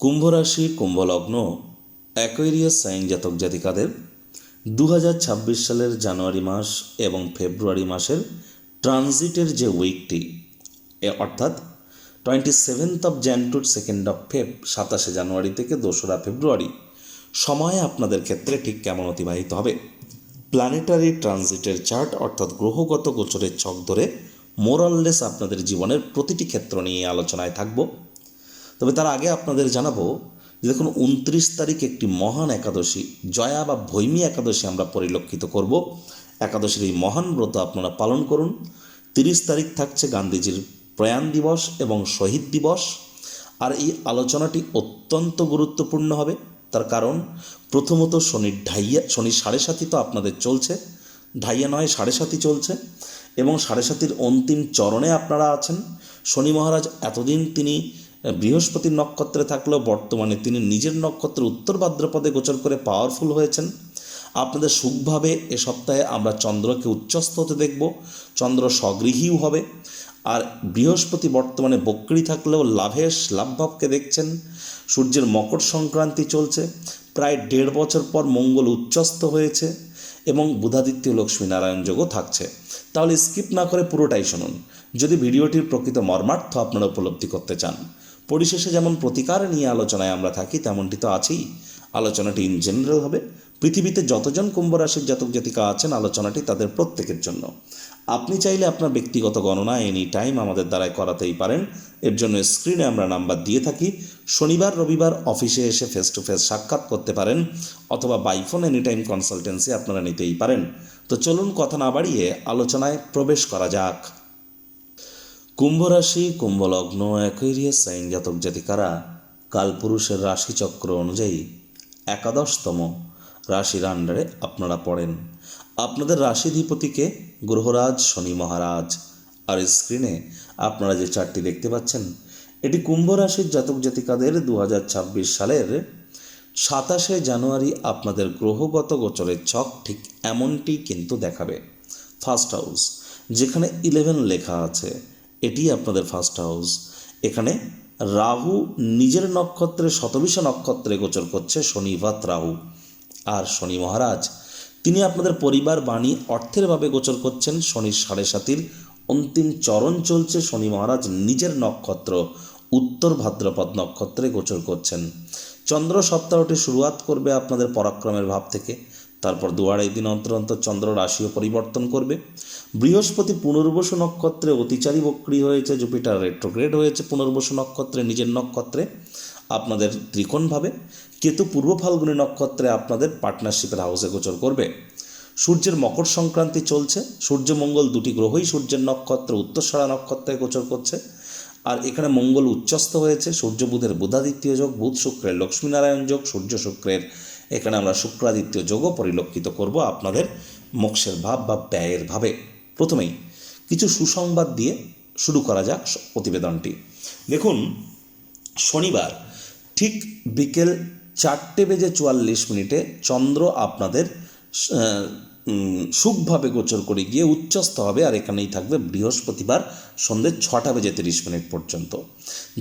কুম্ভ রাশি কুম্ভ লগ্ন Aquarius sign জাতক জাতিকাদের 2026 সালের জানুয়ারি মাস এবং ফেব্রুয়ারি মাসের ট্রানজিটের যে উইকটি অর্থাৎ 27 jan টু 2 Feb 27 জানুয়ারি থেকে 2 ফেব্রুয়ারি সময়ে আপনাদের ক্ষেত্রে ঠিক কেমন অতিবাহিত হবে। প্ল্যানেটারি ট্রানজিটের চার্ট অর্থাৎ গ্রহগত গোচরের ছক ধরে মোরাললেস আপনাদের জীবনের প্রতিটি ক্ষেত্র নিয়ে আলোচনায় থাকব। তবে তার আগে আপনাদের জানাবো যে দেখুন 29 তারিখ একটি মহান একাদশী জয়া বা ভৈমী একাদশী আমরা পরিলক্ষিত করব। একাদশীর এই মহান ব্রত আপনারা পালন করুন। 30 তারিখ থাকছে গান্ধীজির প্রয়াণ দিবস এবং শহীদ দিবস। আর এই আলোচনাটি অত্যন্ত গুরুত্বপূর্ণ হবে, তার কারণ প্রথমত শনির ঢাইয়া, শনির 7.5 তো আপনাদের চলছে, ঢাইয়া নয় 7.5 চলছে এবং 7.5 অন্তিম চরণে আপনারা আছেন। শনি মহারাজ এতদিন তিনি বৃহস্পতির নক্ষত্রে থাকলেও বর্তমানে তিনি নিজের নক্ষত্রে উত্তর ভাদ্রপদে গোচর করে পাওয়ারফুল হয়েছেন। আপনাদের সুখভাবে এ সপ্তাহে আমরা চন্দ্রকে উচ্চস্থ হতে দেখব, চন্দ্র স্বগৃহীও হবে। আর বৃহস্পতি বর্তমানে বক্রী থাকলেও লাভভাবকে দেখছেন। সূর্যের মকর সংক্রান্তি চলছে, প্রায় 1.5 বছর পর মঙ্গল উচ্চস্থ হয়েছে এবং বুধাদিত্য লক্ষ্মীনারায়ণ যোগও থাকছে। তাহলে স্কিপ না করে পুরোটাই শুনুন যদি ভিডিওটির প্রকৃত মর্মার্থ আপনারা উপলব্ধি করতে চান। পরিশেষে যেমন প্রতিকার নিয়ে আলোচনায় আমরা থাকি তেমনটি তো আছেই। আলোচনাটি ইন জেনারেল হবে, পৃথিবীতে যতজন কুম্ভ রাশির জাতক জাতিকা আছেন আলোচনাটি তাদের প্রত্যেকের জন্য। আপনি চাইলে আপনার ব্যক্তিগত গণনা এনি টাইম আমাদের দ্বারাই করাতেই পারেন। এর জন্য স্ক্রিনে আমরা নাম্বার দিয়ে থাকি। শনিবার রবিবার অফিসে এসে ফেস টু ফেস সাক্ষাৎ করতে পারেন অথবা বাইফোন এনি টাইম কনসালটেন্সি আপনারা নিতেই পারেন। তো চলুন কথা না বাড়িয়ে আলোচনায় প্রবেশ করা যাক। কুম্ভ রাশি কুম্ভ লগ্ন অ্যাকোয়ারিয়াস সাইন জাতক জাতিকারা কালপুরুষের রাশিচক্র অনুযায়ী 11তম রাশির আন্ডারে আপনারা পড়েন। আপনাদের রাশিধিপতিকে গ্রহরাজ শনি মহারাজ। আর স্ক্রিনে আপনারা যে চার্টটি দেখতে পাচ্ছেন এটি কুম্ভ রাশির জাতক জাতিকাদের 2026 সালের 27 জানুয়ারি আপনাদের গ্রহগত গোচরের ছক ঠিক এমনটি কিন্তু দেখাবে। ফার্স্ট হাউস যেখানে 11 লেখা আছে এটি আপনাদের ফার্স্ট হাউস। এখানে রাহু নিজের নক্ষত্রে শতবিষা নক্ষত্রে গোচর করছে, শনিভাত রাহু। আর শনি মহারাজ তিনি আপনাদের পরিবার বাণী অর্থের ভাবে গোচর করছেন। শনির 7.5 অন্তিম চরণ চলছে, শনি মহারাজ নিজের নক্ষত্র উত্তর ভাদ্রপদ নক্ষত্রে গোচর করছেন। চন্দ্র সপ্তাহটি শুরুয়াত করবে আপনাদের পরাক্রমের ভাব থেকে, তারপর 2-2.5 দিন অন্তর অন্তর চন্দ্র রাশিও পরিবর্তন করবে। বৃহস্পতি পুনর্বসু নক্ষত্রে অতিচারী বক্রী হয়েছে, জুপিটার রেট্রোগ্রেড হয়েছে পুনর্বসু নক্ষত্রে নিজের নক্ষত্রে আপনাদের ত্রিকোণভাবে। কেতু পূর্ব ফাল্গুনী নক্ষত্রে আপনাদের পার্টনারশিপের হাউসে গোচর করবে। সূর্যের মকর সংক্রান্তি চলছে, সূর্য মঙ্গল দুটি গ্রহই সূর্যের নক্ষত্র উত্তরসারা নক্ষত্রে গোচর করছে। আর এখানে মঙ্গল উচ্চস্থ হয়েছে, সূর্য বুধের বুধাদিত্য যোগ, বুধ শুক্রের লক্ষ্মীনারায়ণ যোগ, সূর্য শুক্রের এখানে আমরা শুক্রাদিত্য যোগও পরিলক্ষিত করব আপনাদের মোক্ষের ভাব বা ব্যয়ের ভাবে। প্রথমেই কিছু সুসংবাদ দিয়ে শুরু করা যাক প্রতিবেদনটি। দেখুন শনিবার ঠিক বিকেল 4:44 চন্দ্র আপনাদের সুখভাবে গোচর করে গিয়ে উচ্চস্থ হবে। আর এখানেই থাকবে বৃহস্পতিবার সন্ধ্যে 6:30 পর্যন্ত।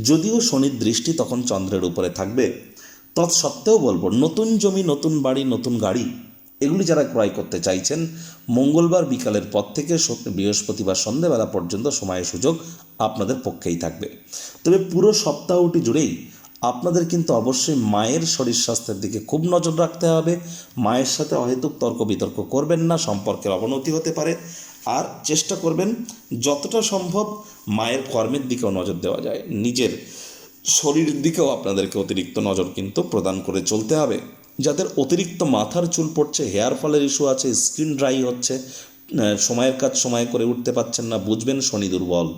যদিও শনির দৃষ্টি তখন চন্দ্রের উপরে থাকবে, তৎসত্ত্বেও বলবো নতুন জমি, নতুন বাড়ি, নতুন গাড়ি এগুলি যারা ক্রয় করতে চাইছেন মঙ্গলবার বিকালের পর থেকে বৃহস্পতিবার সন্ধ্যেবেলা পর্যন্ত সময় সুযোগ আপনাদের পক্ষেই থাকবে। তবে পুরো সপ্তাহটি জুড়েই আপনাদের কিন্তু অবশ্যই মায়ের শরীর স্বাস্থ্যের দিকে খুব নজর রাখতে হবে। মায়ের সাথে অহেতুক তর্ক বিতর্ক করবেন না, সম্পর্কের অবনতি হতে পারে। আর চেষ্টা করবেন যতটা সম্ভব মায়ের কর্মের দিকেও নজর দেওয়া যায়, নিজের শরীরের দিকেও আপনাদেরকে অতিরিক্ত নজর কিন্তু প্রদান করে চলতে হবে। যাদের অতিরিক্ত মাথার চুল পড়ছে, হেয়ার ফলের ইস্যু আছে, স্কিন ড্রাই হচ্ছে, সময়ের কাজ সময় করে উঠতে পারছেন না, বুঝবেন শনি দুর্বল।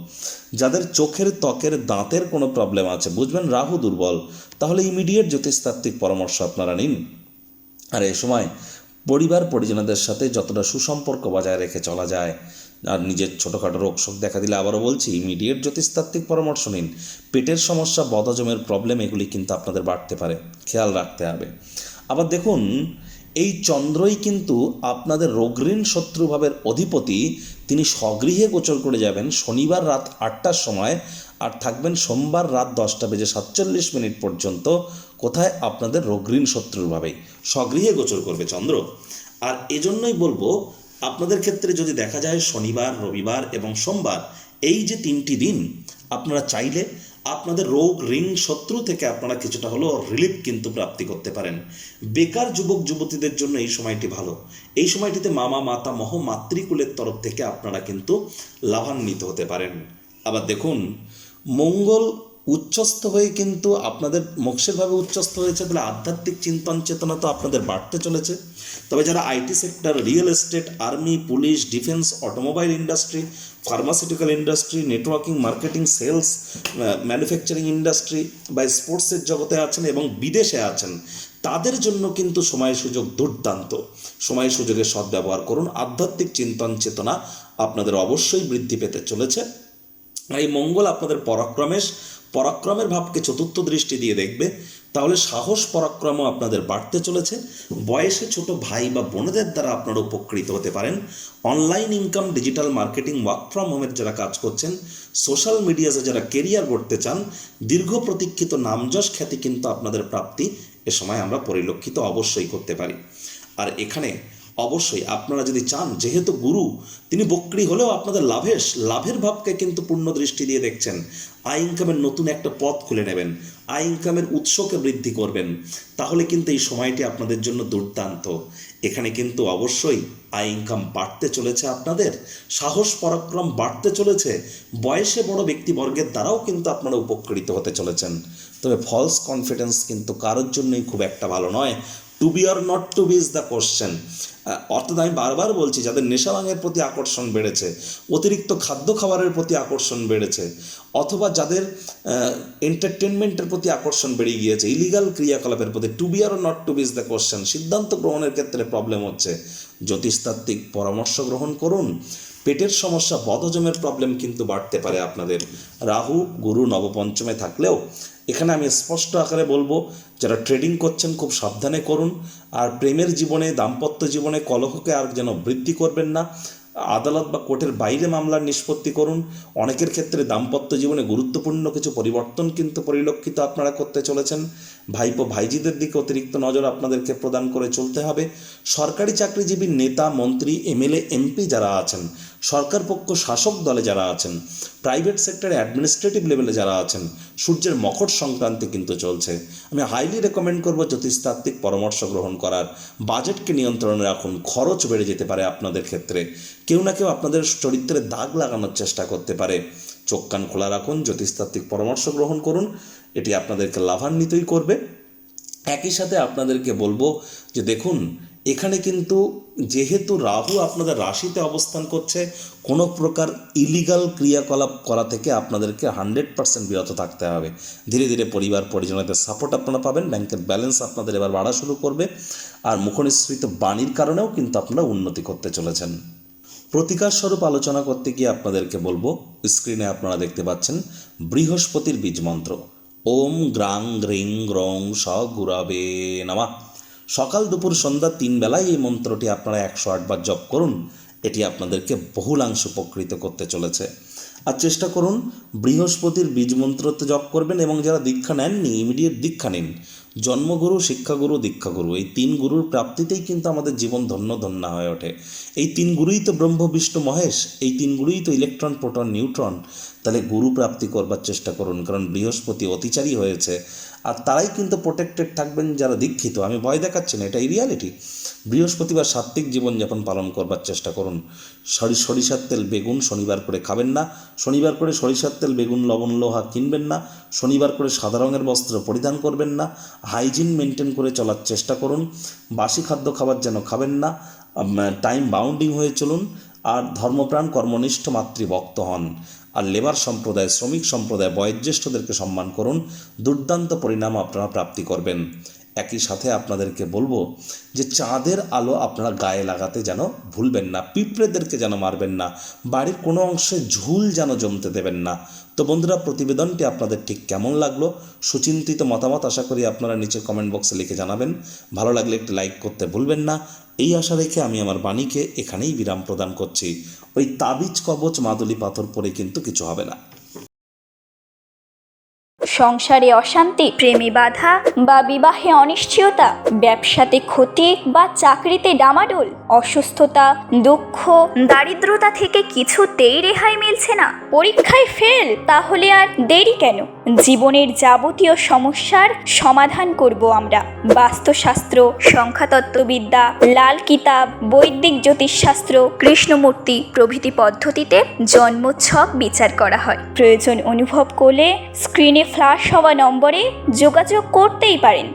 যাদের চোখের ত্বকের দাঁতের কোনো প্রবলেম আছে বুঝবেন রাহু দুর্বল। তাহলে ইমিডিয়েট জ্যোতিষতাত্ত্বিক পরামর্শ আপনারা নিন। আর এই সময় পরিবার পরিজনদের সাথে যতটা সুসম্পর্ক বজায় রেখে চলা যায়, আর নিজের ছোটোখাটো রোগশোক দেখা দিলে আবারও বলছি ইমিডিয়েট জ্যোতিষতাত্ত্বিক পরামর্শ নিন। পেটের সমস্যা, বদহজমের প্রবলেম এগুলি কিন্তু আপনাদের বাড়তে পারে, খেয়াল রাখতে হবে। আবার দেখুন এই চন্দ্রই কিন্তু আপনাদের রোগঋণ শত্রুভাবের অধিপতি, তিনি স্বগৃহে গোচর করে যাবেন শনিবার রাত 8টার সময় আর থাকবেন সোমবার রাত 10:47 পর্যন্ত। কোথায়? আপনাদের রোগঋণ শত্রুরভাবেই স্বগৃহে গোচর করবে চন্দ্র। আর এজন্যই বলবো, আপনাদের ক্ষেত্রে যদি দেখা যায় শনিবার, রবিবার এবং সোমবার, এই যে 3টি দিন আপনারা চাইলে আপনাদের রোগ ঋণ শত্রু থেকে আপনারা কিছুটা হলেও রিলিফ কিন্তু প্রাপ্তি করতে পারেন। বেকার যুবক যুবতীদের জন্য এই সময়টি ভালো। এই সময়টিতে মামা মাতামহ মাতৃকুলের তরফ থেকে আপনারা কিন্তু লাভান্বিত হতে পারেন। আবার দেখুন, মঙ্গল উচ্চস্থ হয়ে কিন্তু আপনাদের মোক্ষেরভাবে উচ্চস্থ হয়েছে, তাহলে আধ্যাত্মিক চিন্তন চেতনা তো আপনাদের বাড়তে চলেছে। তবে যারা IT sector, real estate, army, police, defence, automobile industry, pharmaceutical industry, networking, marketing, sales, manufacturing industry বা স্পোর্টসের জগতে আছেন এবং বিদেশে আছেন, তাদের জন্য কিন্তু সময় সুযোগ দুর্দান্ত। সময় সুযোগের সদ্ব্যবহার করুন। আধ্যাত্মিক চিন্তন চেতনা আপনাদের অবশ্যই বৃদ্ধি পেতে চলেছে। এই মঙ্গল আপনাদের পরাক্রমের ভাবকে চতুর্থ দৃষ্টি দিয়ে দেখবে, তাহলে সাহস পরাক্রমও আপনাদের বাড়তে চলেছে। বয়সে ছোট ভাই বা বোনেদের দ্বারা আপনারা উপকৃত হতে পারেন। Online income, digital marketing, work from হোমের যারা কাজ করছেন, সোশ্যাল মিডিয়াতে যারা কেরিয়ার গড়তে চান, দীর্ঘ প্রতীক্ষিত নামযশ খ্যাতি কিন্তু আপনাদের প্রাপ্তি এ সময় আমরা পরিলক্ষিত অবশ্যই করতে পারি। আর এখানে অবশ্যই আপনারা যদি চান, যেহেতু গুরু তিনি বক্রী হলেও আপনাদের লাভের ভাবকে কিন্তু পূর্ণ দৃষ্টি দিয়ে দেখছেন, আয় ইনকামের নতুন একটা পথ খুলে নেবেন, আয় ইনকামের উৎসকে বৃদ্ধি করবেন, তাহলে কিন্তু এই সময়টি আপনাদের জন্য দুর্দান্ত। এখানে কিন্তু অবশ্যই আয় ইনকাম বাড়তে চলেছে, আপনাদের সাহস পরাক্রম বাড়তে চলেছে, বয়সে বড় ব্যক্তিবর্গের দ্বারাও কিন্তু আপনারা উপকৃত হতে চলেছেন। তবে ফলস কনফিডেন্স কিন্তু কারোর জন্যই খুব একটা ভালো নয়। To be or not to be is the question. অর্থাৎ আমি বারবার বলছি, যাদের নেশা ভাঙের প্রতি আকর্ষণ বেড়েছে, অতিরিক্ত খাদ্য খাবারের প্রতি আকর্ষণ বেড়েছে, অথবা যাদের এন্টারটেনমেন্টের প্রতি আকর্ষণ বেড়ে গিয়েছে, ইলিগাল ক্রিয়াকলাপের প্রতি, to be or not to be is the question. সিদ্ধান্ত গ্রহণের ক্ষেত্রে প্রবলেম হচ্ছে, জ্যোতিষতাত্ত্বিক পরামর্শ গ্রহণ করুন। পেটের সমস্যা, বদহজমের প্রবলেম কিন্তু বাড়তে পারে আপনাদের। রাহু গুরু নবপঞ্চমে থাকলেও এখানে আমি স্পষ্ট আকারে বলবো, যারা ট্রেডিং করছেন খুব সাবধানে করুন। আর প্রেমের জীবনে, দাম্পত্য জীবনে কলহকে আর যেন বৃদ্ধি করবেন না। আদালত বা কোর্টের বাইরে মামলার নিষ্পত্তি করুন। অনেকের ক্ষেত্রে দাম্পত্য জীবনে গুরুত্বপূর্ণ কিছু পরিবর্তন কিন্তু পরিলক্ষিত আপনারা করতে চলেছেন। ভাইপো ভাইজিদের দিকে অতিরিক্ত নজর আপনাদেরকে প্রদান করে চলতে হবে। সরকারি চাকরিজীবী, নেতা, মন্ত্রী, এমএলএ, এমপি যারা আছেন, সরকার পক্ষ শাসক দলে যারা আছেন, প্রাইভেট সেক্টরে অ্যাডমিনিস্ট্রেটিভ লেভেলে যারা আছেন, সূর্যের মকর সংক্রান্তি কিন্তু চলছে। আমি হাইলি রেকমেন্ড করব জ্যোতিষতাত্ত্বিক পরামর্শ গ্রহণ করার। বাজেটকে নিয়ন্ত্রণে রাখুন, খরচ বেড়ে যেতে পারে আপনাদের ক্ষেত্রে। কেউ না কেউ আপনাদের চরিত্রে দাগ লাগানোর চেষ্টা করতে পারে। চোখ কান খোলা রাখুন, জ্যোতিষতাত্ত্বিক পরামর্শ গ্রহণ করুন, এটি আপনাদেরকে লাভান্বিতই করবে। একই সাথে আপনাদেরকে বলবো যে দেখুন, এখানে কিন্তু যেহেতু রাহু আপনাদের রাশিতে অবস্থান করছে, কোনো প্রকার ইলিগাল ক্রিয়াকলাপ করা থেকে আপনাদেরকে 100% বিরত থাকতে হবে। ধীরে ধীরে পরিবার পরিজনদের সাপোর্ট আপনারা পাবেন, ব্যাংকের ব্যালেন্স আপনাদের এবার বাড়া শুরু করবে, আর মুখনিসৃত বাণীর কারণেও কিন্তু আপনারা উন্নতি করতে চলেছেন। প্রতিকার স্বরূপ আলোচনা করতে গিয়ে আপনাদেরকে বলবো, স্ক্রিনে আপনারা দেখতে পাচ্ছেন বৃহস্পতির বীজ মন্ত্র, ওম গ্রাং গ্রিং গ্রং স গুরাবে নমঃ। সকাল দুপুর সন্ধ্যা 3 বেলায় এই মন্ত্রটি আপনারা 108 বার জপ করুন। এটি আপনাদেরকে বহুলাংশ উপকৃত করতে চলেছে। আর চেষ্টা করুন বৃহস্পতির বীজ মন্ত্রতে জপ করবেন, এবং যারা দীক্ষা নেননি ইমিডিয়েট দীক্ষা নিন। জন্মগুরু, শিক্ষাগুরু, দীক্ষাগুরু, এই 3 গুরুর প্রাপ্তিতেই কিন্তু আমাদের জীবন ধন্য ধন্য হয়ে ওঠে। এই 3 গুরুই তো ব্রহ্ম বিষ্ণু মহেশ, এই 3 গুরুই তো ইলেকট্রন, প্রোটন, নিউট্রন। তাহলে গুরু প্রাপ্তি করবার চেষ্টা করুন, কারণ বৃহস্পতি অতিচারী হয়েছে, আর তারাই কিন্তু প্রোটেক্টেড থাকবেন যারা দীক্ষিত। আমি ভয় দেখাচ্ছি না, এটাই রিয়ালিটি। বৃহস্পতিবার সাত্ত্বিক জীবনযাপন পালন করবার চেষ্টা করুন। সরিষার তেল, বেগুন শনিবার করে খাবেন না। শনিবার করে সরিষার তেল, বেগুন, লবণ, লোহা কিনবেন না। শনিবার করে সাদা রঙের বস্ত্র পরিধান করবেন না। হাইজিন মেনটেন করে চলার চেষ্টা করুন। বাসি খাদ্য খাবার যেন খাবেন না। টাইম বাউন্ডিং হয়ে চলুন। আর ধর্মপ্রাণ, কর্মনিষ্ঠ মাতৃভক্ত হন। আর লেবার সম্প্রদায়, শ্রমিক সম্প্রদায়, বয়োজ্যেষ্ঠদেরকে সম্মান করুন। দুর্দান্ত পরিণাম আপনারা প্রাপ্তি করবেন। একই সাথে আপনাদেরকে বলবো যে চাঁদের আলো আপনারা গায়ে লাগাতে যেন ভুলবেন না। পিঁপড়েদেরকে যেন মারবেন না। বাড়ির কোনো অংশে ঝুল যেন জমতে দেবেন না। তো বন্ধুরা, প্রতিবেদনটি আপনাদের ঠিক কেমন লাগলো? সুচিন্তিত মতামত আশা করি আপনারা নিচে কমেন্ট বক্সে লিখে জানাবেন। ভালো লাগলে একটি লাইক করতে ভুলবেন না। এই আশা রেখে আমি আমার বাণীকে এখানেই বিরাম প্রদান করছি। ওই তাবিজ কবচ মাদুলি পাথর পরে কিন্তু কিছু হবে না। সংসারে অশান্তি, প্রেমে বাধা বা বিবাহে অনিশ্চয়তা, ব্যবসাতে ক্ষতি বা চাকরিতে ডামাডোল, অসুস্থতা, দুঃখ, দারিদ্রতা থেকে কিছুতেই রেহাই মিলছে না, পরীক্ষায় ফেল, তাহলে আর দেরি কেন? জীবনের যাবতীয় সমস্যার সমাধান করব আমরা। বাস্তুশাস্ত্র, সংখ্যাতত্ত্ববিদ্যা, লাল কিতাব, বৈদিক জ্যোতিষশাস্ত্র, কৃষ্ণমূর্তি প্রভৃতি পদ্ধতিতে জন্মছক বিচার করা হয়। প্রয়োজন অনুভব করলে স্ক্রিনে ফ্ল্যাশ হওয়া নম্বরে যোগাযোগ করতেই পারেন।